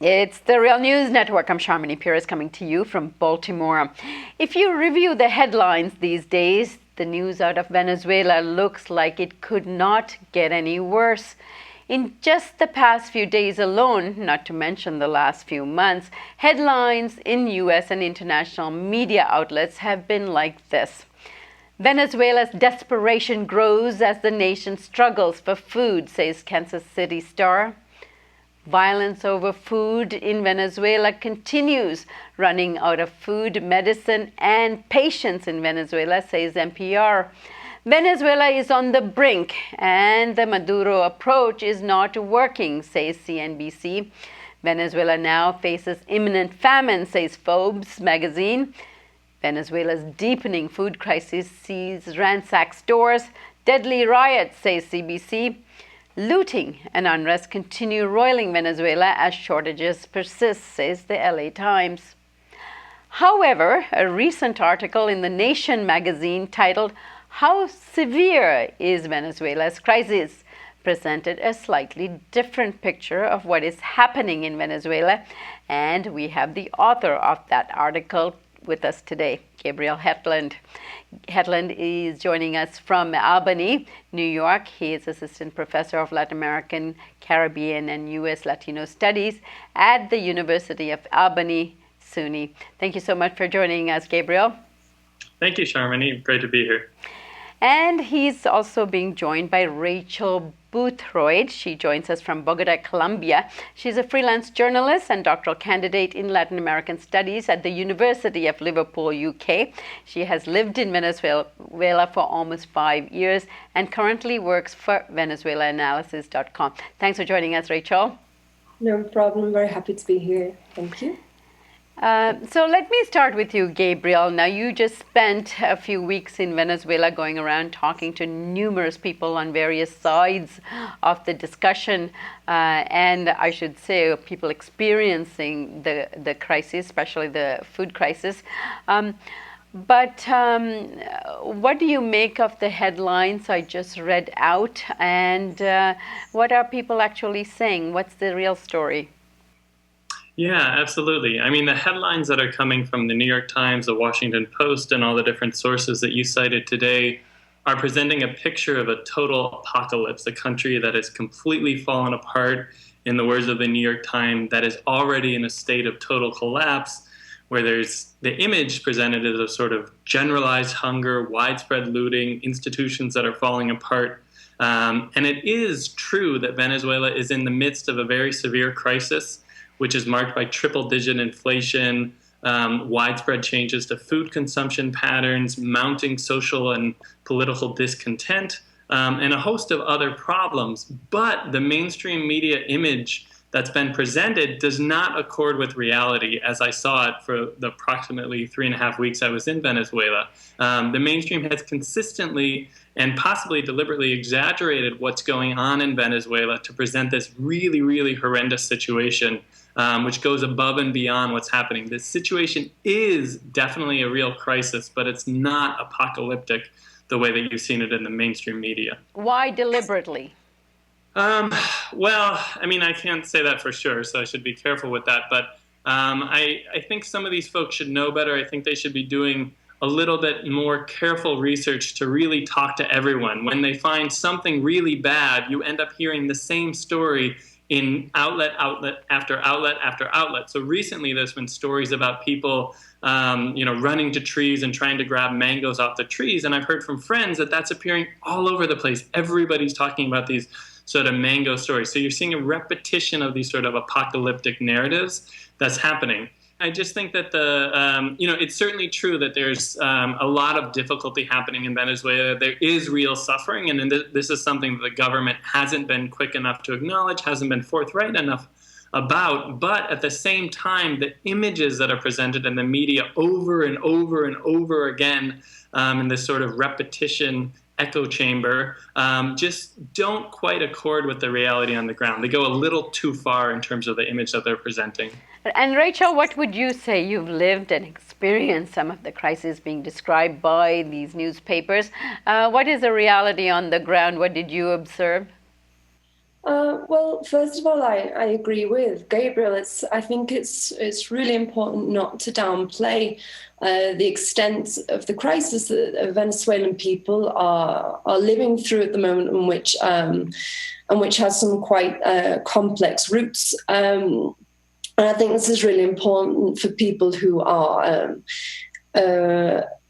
It's the Real News Network. I'm Sharmini Pires coming to you from Baltimore. If you review the headlines these days, the news out of Venezuela looks like it could not get any worse. In just the past few days alone, not to mention the last few months, headlines in U.S. and international media outlets have been like this. Venezuela's desperation grows as the nation struggles for food, says Kansas City Star. Violence over food in Venezuela continues. Running out of food, medicine, and patience in Venezuela, says NPR. Venezuela is on the brink, and the Maduro approach is not working, says CNBC. Venezuela now faces imminent famine, says Forbes magazine. Venezuela's deepening food crisis sees ransacked stores. Deadly riots, says CBC. Looting and unrest continue roiling Venezuela as shortages persist, says the LA Times. However, a recent article in The Nation magazine titled "How Severe is Venezuela's Crisis?" presented a slightly different picture of what is happening in Venezuela, and we have the author of that article with us today, Gabriel Hetland. Hetland is joining us from Albany, New York. He is Assistant Professor of Latin American, Caribbean, and U.S. Latino Studies at the University of Albany, SUNY. Thank you so much for joining us, Gabriel. Thank you, Sharmini. Great to be here. And he's also being joined by Rachael Boothroyd. She joins us from Bogota, Colombia. She's a freelance journalist and doctoral candidate in Latin American Studies at the University of Liverpool, UK. She has lived in Venezuela for almost 5 years and currently works for VenezuelaAnalysis.com. Thanks for joining us, Rachael. No problem. Very happy to be here. Thank you. So let me start with you, Gabriel. Now, you just spent a few weeks in Venezuela going around talking to numerous people on various sides of the discussion, and I should say people experiencing the crisis, especially the food crisis. But what do you make of the headlines I just read out, and what are people actually saying? What's the real story? Yeah, absolutely. I mean, the headlines that are coming from the New York Times, the Washington Post, and all the different sources that you cited today are presenting a picture of a total apocalypse, a country that has completely fallen apart, in the words of the New York Times, that is already in a state of total collapse, where there's the image presented as a sort of generalized hunger, widespread looting, institutions that are falling apart. And it is true that Venezuela is in the midst of a very severe crisis, which is marked by triple-digit inflation, widespread changes to food consumption patterns, mounting social and political discontent, and a host of other problems. But the mainstream media image that's been presented does not accord with reality, as I saw it for the approximately 3.5 weeks I was in Venezuela. The mainstream has consistently and possibly deliberately exaggerated what's going on in Venezuela to present this really, really horrendous situation, which goes above and beyond what's happening. This situation is definitely a real crisis, but it's not apocalyptic the way that you've seen it in the mainstream media. Why deliberately? Well, I mean, I can't say that for sure, so I should be careful with that. But I think some of these folks should know better. I think they should be doing a little bit more careful research to really talk to everyone. When they find something really bad, you end up hearing the same story in outlet after outlet after outlet. So recently there's been stories about people running to trees and trying to grab mangoes off the trees. And I've heard from friends that that's appearing all over the place. Everybody's talking about these sort of mango stories. So you're seeing a repetition of these sort of apocalyptic narratives that's happening. I just think that it's certainly true that there's a lot of difficulty happening in Venezuela. There is real suffering, and this is something that the government hasn't been quick enough to acknowledge, hasn't been forthright enough about. But at the same time, the images that are presented in the media over and over and over again in this sort of repetition echo chamber just don't quite accord with the reality on the ground. They go a little too far in terms of the image that they're presenting. And Rachael, what would you say? You've lived and experienced some of the crises being described by these newspapers. What is the reality on the ground? What did you observe? Well, first of all, I agree with Gabriel. I think it's really important not to downplay the extent of the crisis that Venezuelan people are living through at the moment, and which has some quite complex roots. And I think this is really important for people who are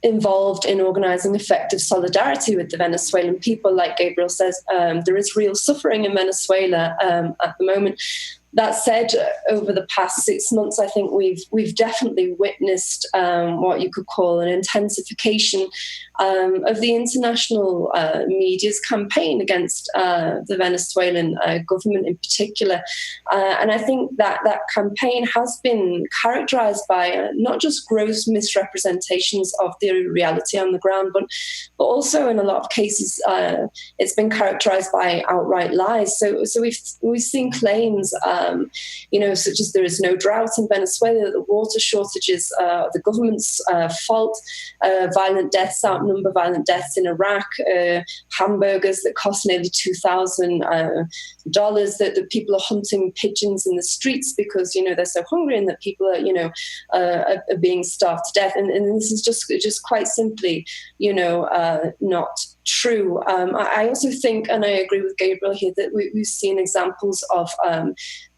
involved in organizing effective solidarity with the Venezuelan people. Like Gabriel says, there is real suffering in Venezuela at the moment. That said, over the past 6 months, I think we've definitely witnessed what you could call an intensification of the international media's campaign against the Venezuelan government in particular. And I think that campaign has been characterized by not just gross misrepresentations of the reality on the ground, but also in a lot of cases, it's been characterized by outright lies. So we've seen claims, such as there is no drought in Venezuela, the water shortages, the government's fault, violent deaths outnumber violent deaths in Iraq, hamburgers that cost nearly $2,000, that people are hunting pigeons in the streets because, they're so hungry, and that people are being starved to death. And this is just quite simply, not true. I also think, and I agree with Gabriel here, that we've seen examples of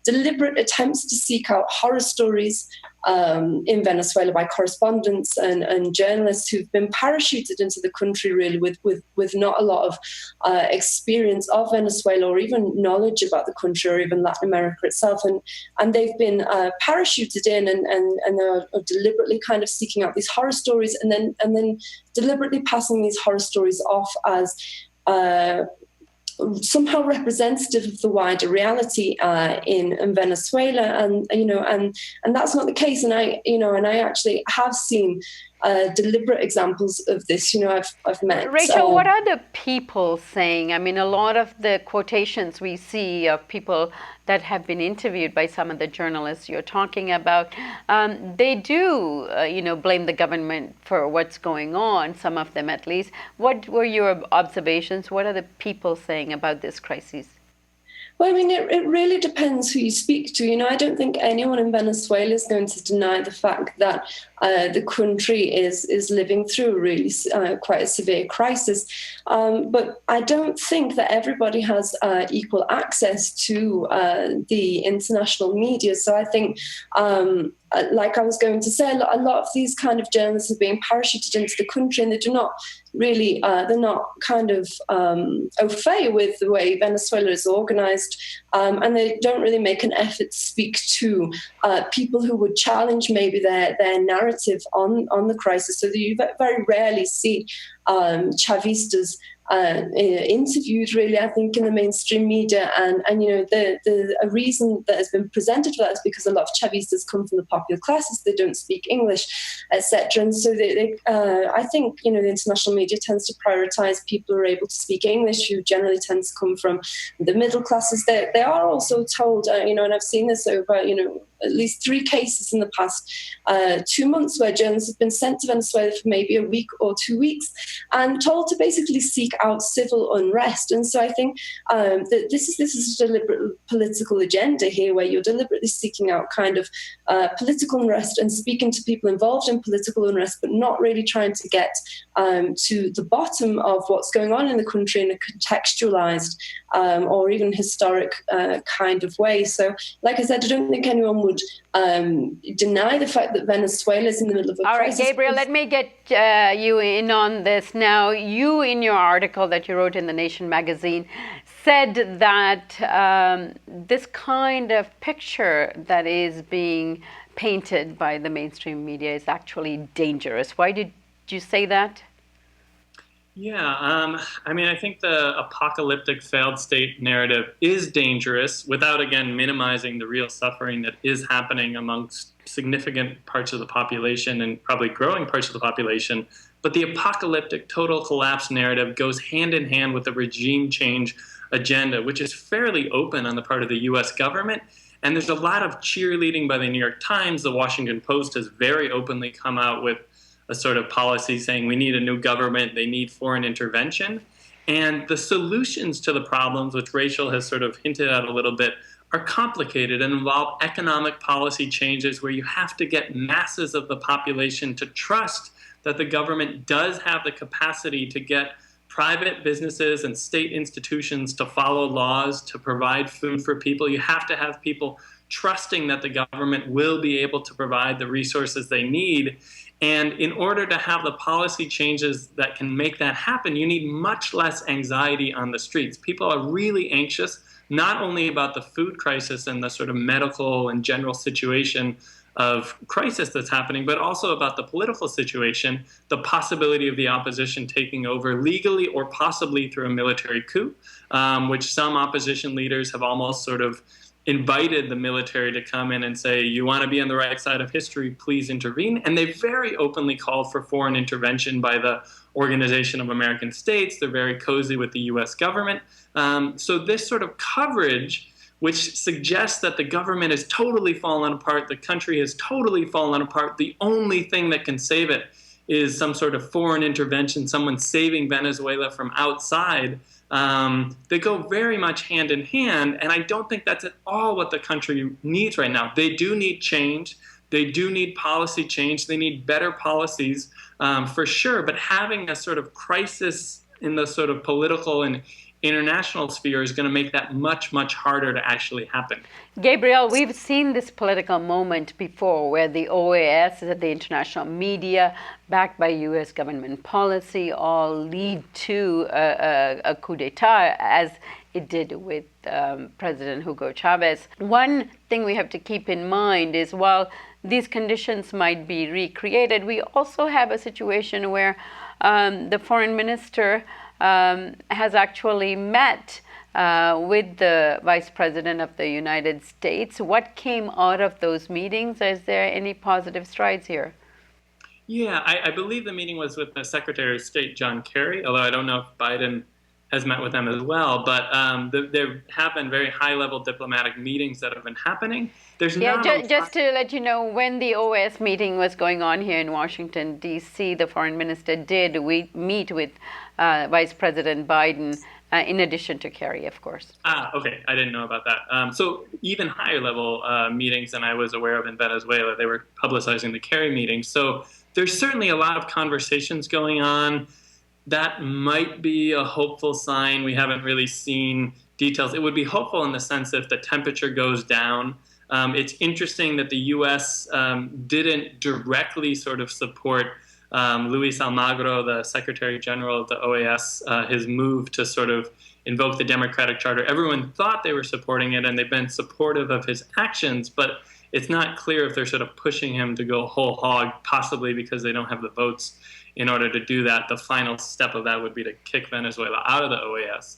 deliberate attempts to seek out horror stories in Venezuela by correspondents and journalists who've been parachuted into the country really with not a lot of experience of Venezuela or even knowledge about the country or even Latin America itself. And they've been parachuted in and are deliberately kind of seeking out these horror stories and then deliberately passing these horror stories off as somehow representative of the wider reality in Venezuela, and that's not the case. And I actually have seen deliberate examples of this. I've met Rachel. What are the people saying? I mean, a lot of the quotations we see of people that have been interviewed by some of the journalists you're talking about, they do, blame the government for what's going on. Some of them, at least. What were your observations? What are the people saying about this crisis? Well, I mean, it really depends who you speak to. I don't think anyone in Venezuela is going to deny the fact that the country is living through a really quite a severe crisis. But I don't think that everybody has equal access to the international media. So I think, like I was going to say, a lot of these kind of journalists are being parachuted into the country, and they do not really, they're not kind of au fait with the way Venezuela is organized, and they don't really make an effort to speak to people who would challenge maybe their narrative on the crisis. So that you very rarely see Chavistas interviewed, really, I think, in the mainstream media, and a reason that has been presented for that is because a lot of Chavistas come from the popular classes, they don't speak English, etc. And so I think the international media tends to prioritize people who are able to speak English, who generally tend to come from the middle classes. They are also told, and I've seen this over at least 3 cases in the past 2 months where journalists have been sent to Venezuela for maybe a week or 2 weeks and told to basically seek out civil unrest. And so I think that this is a deliberate political agenda here, where you're deliberately seeking out kind of political unrest and speaking to people involved in political unrest, but not really trying to get to the bottom of what's going on in the country in a contextualized or even historic kind of way. So, like I said, I don't think anyone would deny the fact that Venezuela is in the middle of a crisis. All right, Gabriel, let me get you in on this now. You, in your article that you wrote in The Nation magazine, said that this kind of picture that is being painted by the mainstream media is actually dangerous. Why did you say that? Yeah, I think the apocalyptic failed state narrative is dangerous without, again, minimizing the real suffering that is happening amongst significant parts of the population and probably growing parts of the population. But the apocalyptic total collapse narrative goes hand in hand with the regime change agenda, which is fairly open on the part of the U.S. government. And there's a lot of cheerleading by the New York Times. The Washington Post has very openly come out with a sort of policy saying we need a new government, they need foreign intervention. And the solutions to the problems, which Rachel has sort of hinted at a little bit, are complicated and involve economic policy changes where you have to get masses of the population to trust that the government does have the capacity to get private businesses and state institutions to follow laws, to provide food for people. You have to have people trusting that the government will be able to provide the resources they need. And in order to have the policy changes that can make that happen, you need much less anxiety on the streets. People are really anxious, not only about the food crisis and the sort of medical and general situation of crisis that's happening, but also about the political situation, the possibility of the opposition taking over legally or possibly through a military coup, which some opposition leaders have almost sort of invited the military to come in and say, you want to be on the right side of history, please intervene. And they very openly called for foreign intervention by the Organization of American States. They're very cozy with the US government. So this sort of coverage, which suggests that the government has totally fallen apart, the country has totally fallen apart, the only thing that can save it is some sort of foreign intervention, someone saving Venezuela from outside. They go very much hand in hand, and I don't think that's at all what the country needs right now. They do need change. They do need policy change. They need better policies, for sure, but having a sort of crisis in the sort of political and international sphere is going to make that much, much harder to actually happen. Gabriel, we've seen this political moment before where the OAS, the international media, backed by U.S. government policy, all lead to a coup d'etat, as it did with President Hugo Chavez. One thing we have to keep in mind is while these conditions might be recreated, we also have a situation where the foreign minister has actually met with the Vice President of the United States. What came out of those meetings? Is there any positive strides here? Yeah, I believe the meeting was with the Secretary of State, John Kerry, although I don't know if Biden has met with them as well. But there have been very high-level diplomatic meetings that have been happening. There's just to let you know, when the OAS meeting was going on here in Washington, D.C., the foreign minister did meet with Vice President Biden, in addition to Kerry, of course. Okay. I didn't know about that. So even higher level meetings than I was aware of in Venezuela, they were publicizing the Kerry meeting. So there's certainly a lot of conversations going on. That might be a hopeful sign. We haven't really seen details. It would be hopeful in the sense if the temperature goes down. It's interesting that the U.S. Didn't directly sort of support Luis Almagro, the Secretary General of the OAS, his move to sort of invoke the democratic charter. Everyone thought they were supporting it, and they've been supportive of his actions, but it's not clear if they're sort of pushing him to go whole hog, possibly because they don't have the votes in order to do that. The final step of that would be to kick Venezuela out of the OAS.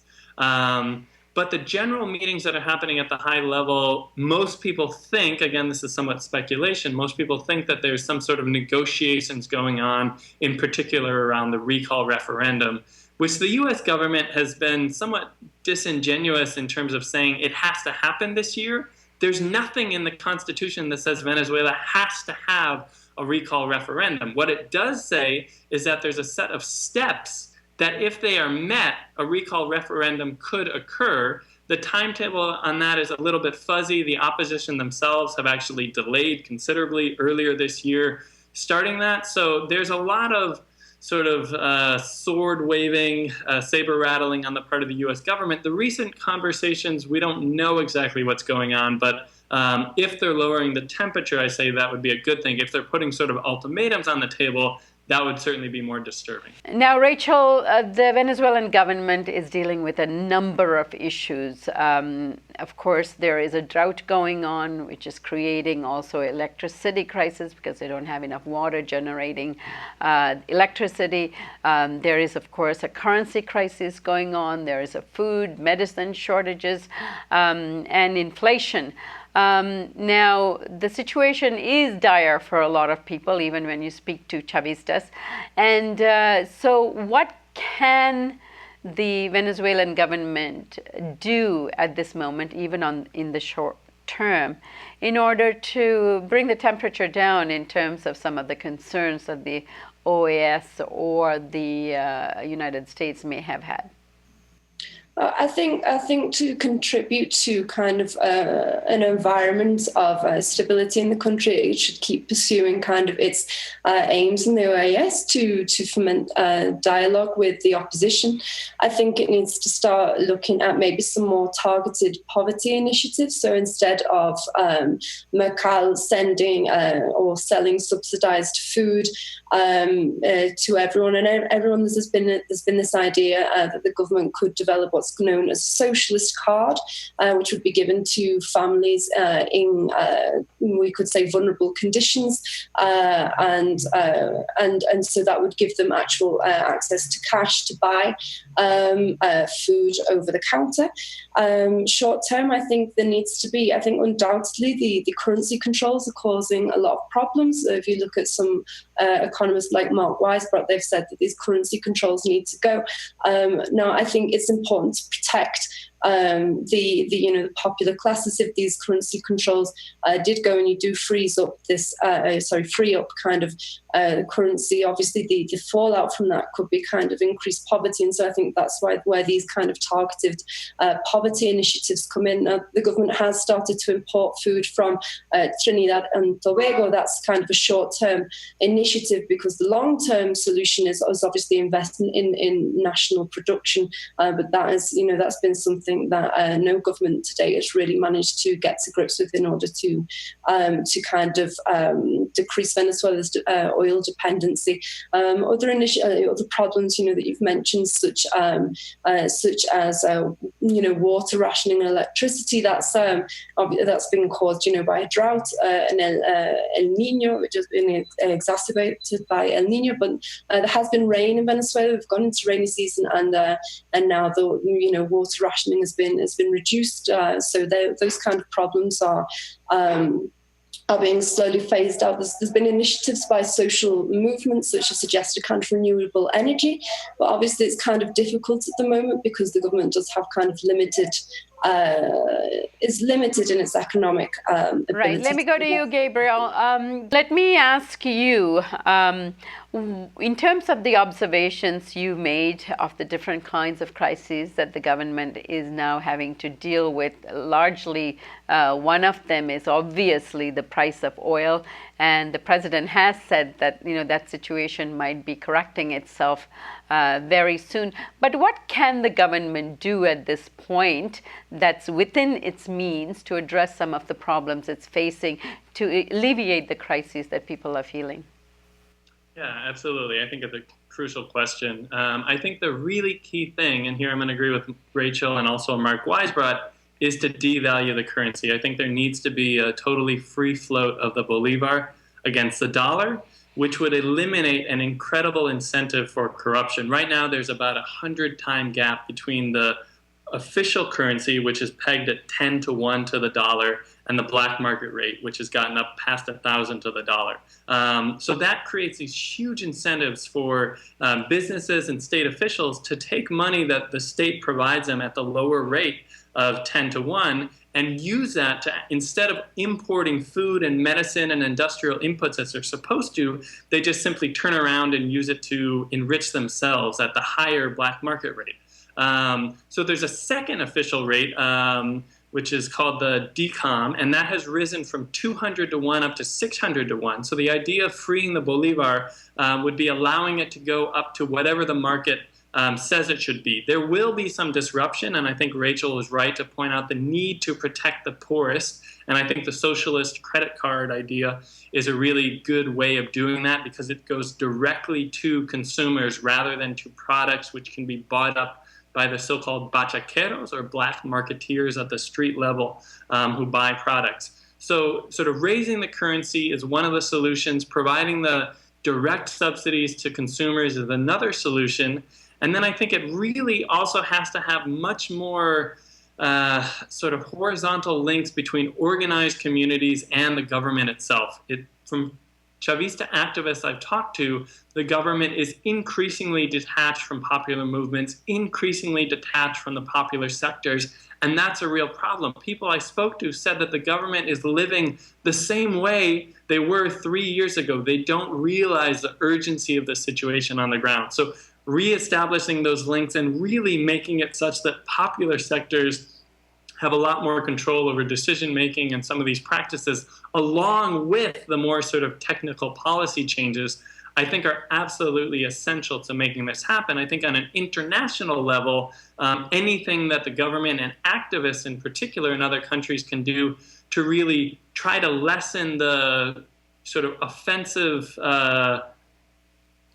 But the general meetings that are happening at the high level, most people think, again, this is somewhat speculation, most people think that there's some sort of negotiations going on, in particular around the recall referendum, which the U.S. government has been somewhat disingenuous in terms of saying it has to happen this year. There's nothing in the Constitution that says Venezuela has to have a recall referendum. What it does say is that there's a set of steps that if they are met, a recall referendum could occur. The timetable on that is a little bit fuzzy. The opposition themselves have actually delayed considerably earlier this year starting that. So there's a lot of sort of sword waving, saber rattling on the part of the U.S. government. The recent conversations, we don't know exactly what's going on, but if they're lowering the temperature, I say that would be a good thing. If they're putting sort of ultimatums on the table, that would certainly be more disturbing. Now, Rachel, the Venezuelan government is dealing with a number of issues. Of course, there is a drought going on, which is creating also electricity crisis because they don't have enough water generating electricity. There is, of course, a currency crisis going on. There is a food, medicine shortages, and inflation. Now, the situation is dire for a lot of people, even when you speak to Chavistas. And so what can the Venezuelan government do at this moment, even in the short term, in order to bring the temperature down in terms of some of the concerns that the OAS or the United States may have had? I think to contribute to kind of an environment of stability in the country, it should keep pursuing kind of its aims in the OAS to foment dialogue with the opposition. I think it needs to start looking at maybe some more targeted poverty initiatives. So instead of Mercal sending or selling subsidized food to everyone, and everyone, there's been this idea that the government could develop what's known as a socialist card, which would be given to families in we could say vulnerable conditions, and so that would give them actual access to cash to buy food over the counter. Short term, I think there needs to be, I think undoubtedly the currency controls are causing a lot of problems. If you look at some economists like Mark Weisbrot, they've said that these currency controls need to go. Now, I think it's important to protect the popular classes. If these currency controls did go and you do free up kind of currency, obviously the fallout from that could be kind of increased poverty. And so I think that's where these kind of targeted poverty initiatives come in. Now, the government has started to import food from Trinidad and Tobago. That's kind of a short-term initiative, because the long-term solution is obviously investment in national production. But that's been something that no government today has really managed to get to grips with in order to kind of decrease Venezuela's oil dependency. Other problems that you've mentioned, such as water rationing and electricity, that's been caused by a drought and El Nino, which has been exacerbated by El Nino. But there has been rain in Venezuela. We've gone into rainy season, and now the water rationing has been reduced. So those kind of problems are being slowly phased out. There's been initiatives by social movements which have suggested kind of renewable energy, but obviously it's kind of difficult at the moment because the government does have kind of is limited in its economic ability. Right. Let me go to you, Gabriel. Let me ask you, in terms of the observations you made of the different kinds of crises that the government is now having to deal with, largely one of them is obviously the price of oil, and the president has said that that situation might be correcting itself very soon. But what can the government do at this point that's within its means to address some of the problems it's facing, to alleviate the crises that people are feeling? Yeah, absolutely. I think it's a crucial question. I think the really key thing, and here I'm going to agree with Rachel and also Mark Weisbrot, is to devalue the currency. I think there needs to be a totally free float of the bolivar against the dollar, which would eliminate an incredible incentive for corruption. Right now, there's about 100-time gap between the official currency, which is pegged at 10 to 1 to the dollar, and the black market rate, which has gotten up past 1,000 to the dollar. So that creates these huge incentives for businesses and state officials to take money that the state provides them at the lower rate of 10 to 1 and use that to, instead of importing food and medicine and industrial inputs as they're supposed to, they just simply turn around and use it to enrich themselves at the higher black market rate. So there's a second official rate, which is called the DCOM, and that has risen from 200 to 1 up to 600 to 1. So the idea of freeing the bolivar would be allowing it to go up to whatever the market says it should be. There will be some disruption, and I think Rachel was right to point out the need to protect the poorest. And I think the socialist credit card idea is a really good way of doing that, because it goes directly to consumers rather than to products which can be bought up by the so-called bachaqueros, or black marketeers at the street level, who buy products. So sort of raising the currency is one of the solutions. Providing the direct subsidies to consumers is another solution. And then I think it really also has to have much more sort of horizontal links between organized communities and the government itself. From Chavista activists I've talked to, the government is increasingly detached from popular movements, increasingly detached from the popular sectors, and that's a real problem. People I spoke to said that the government is living the same way they were 3 years ago. They don't realize the urgency of the situation on the ground. So reestablishing those links and really making it such that popular sectors have a lot more control over decision making and some of these practices, along with the more sort of technical policy changes, I think are absolutely essential to making this happen. I think on an international level, anything that the government and activists in particular in other countries can do to really try to lessen the sort of offensive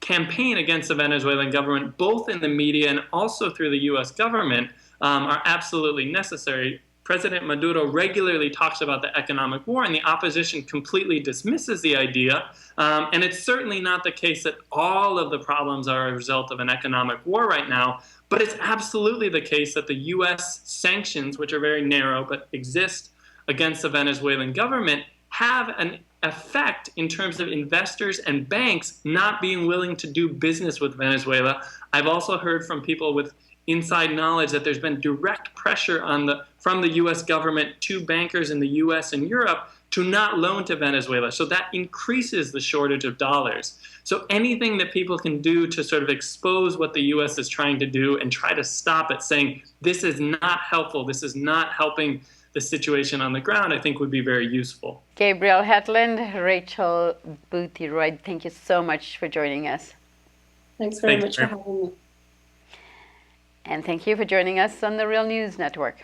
campaign against the Venezuelan government, both in the media and also through the US government, are absolutely necessary. President Maduro regularly talks about the economic war, and the opposition completely dismisses the idea. And it's certainly not the case that all of the problems are a result of an economic war right now, but it's absolutely the case that the US sanctions, which are very narrow but exist against the Venezuelan government, have an effect in terms of investors and banks not being willing to do business with Venezuela. I've also heard from people with inside knowledge that there's been direct pressure from the US government to bankers in the US and Europe to not loan to Venezuela. So that increases the shortage of dollars. So anything that people can do to sort of expose what the US is trying to do and try to stop it, saying this is not helpful, this is not helping the situation on the ground, I think would be very useful. Gabriel Hetland Rachael Boothroyd, thank you so much for joining us. Thanks very much for having me. And thank you for joining us on the Real News Network.